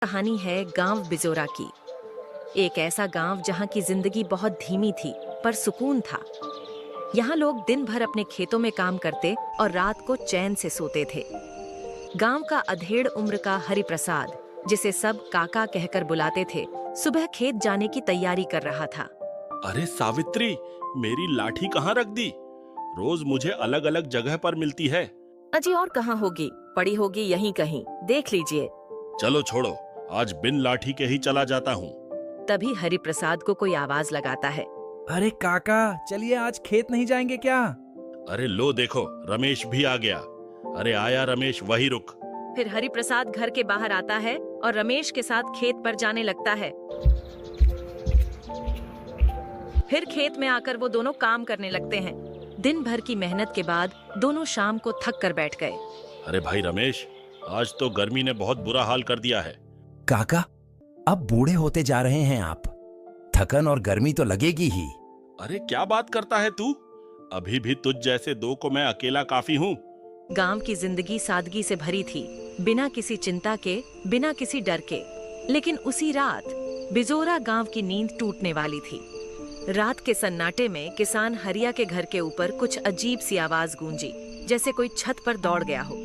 कहानी है गांव बिजोरा की। एक ऐसा गांव जहां की जिंदगी बहुत धीमी थी पर सुकून था। यहाँ लोग दिन भर अपने खेतों में काम करते और रात को चैन से सोते थे। गांव का अधेड़ उम्र का हरिप्रसाद, जिसे सब काका कहकर बुलाते थे, सुबह खेत जाने की तैयारी कर रहा था। अरे सावित्री, मेरी लाठी कहाँ रख दी? रोज मुझे अलग अलग जगह पर मिलती है। अजी और कहाँ होगी, पड़ी होगी यहीं कहीं, देख लीजिए। चलो छोड़ो, आज बिन लाठी के ही चला जाता हूँ। तभी हरिप्रसाद को कोई आवाज लगाता है। अरे काका, चलिए आज खेत नहीं जाएंगे क्या? अरे लो देखो, रमेश भी आ गया। अरे आया रमेश, वही रुक। फिर हरिप्रसाद घर के बाहर आता है और रमेश के साथ खेत पर जाने लगता है। फिर खेत में आकर वो दोनों काम करने लगते हैं। दिन भर की मेहनत के बाद दोनों शाम को थक कर बैठ गए। अरे भाई रमेश, आज तो गर्मी ने बहुत बुरा हाल कर दिया है। काका, अब बूढ़े होते जा रहे हैं आप, थकन और गर्मी तो लगेगी ही। अरे क्या बात करता है तू? अभी भी तुझ जैसे दो को मैं अकेला काफी हूँ। गांव की जिंदगी सादगी से भरी थी, बिना किसी चिंता के, बिना किसी डर के। लेकिन उसी रात बिजोरा गांव की नींद टूटने वाली थी। रात के सन्नाटे में किसान हरिया के घर के ऊपर कुछ अजीब सी आवाज गूंजी, जैसे कोई छत पर दौड़ गया हो।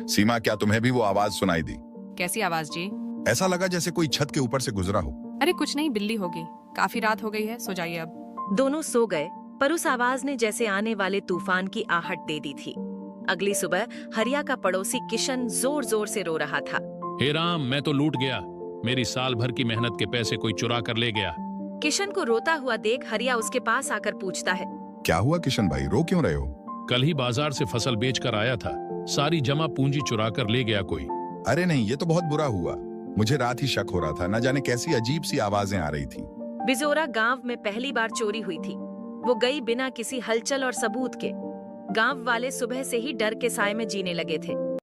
सीमा, क्या तुम्हें भी वो आवाज सुनाई दी? कैसी आवाज जी? ऐसा लगा जैसे कोई छत के ऊपर से गुजरा हो। अरे कुछ नहीं, बिल्ली होगी। काफी रात हो गई है, सो जाइए अब। दोनों सो गए, पर उस आवाज ने जैसे आने वाले तूफान की आहट दे दी थी। अगली सुबह हरिया का पड़ोसी किशन जोर जोर से रो रहा था। हे राम, मैं तो लूट गया। मेरी साल भर की मेहनत के पैसे कोई चुरा कर ले गया। किशन को रोता हुआ देख हरिया उसके पास आकर पूछता है, क्या हुआ किशन भाई, रो क्यों रहे हो? कल ही बाजार से फसल बेच कर आया था, सारी जमा पूंजी चुरा कर ले गया कोई। अरे नहीं, ये तो बहुत बुरा हुआ। मुझे रात ही शक हो रहा था, न जाने कैसी अजीब सी आवाजें आ रही थी। बिजोरा गांव में पहली बार चोरी हुई थी। वो गई बिना किसी हलचल और सबूत के। गांव वाले सुबह से ही डर के साए में जीने लगे थे।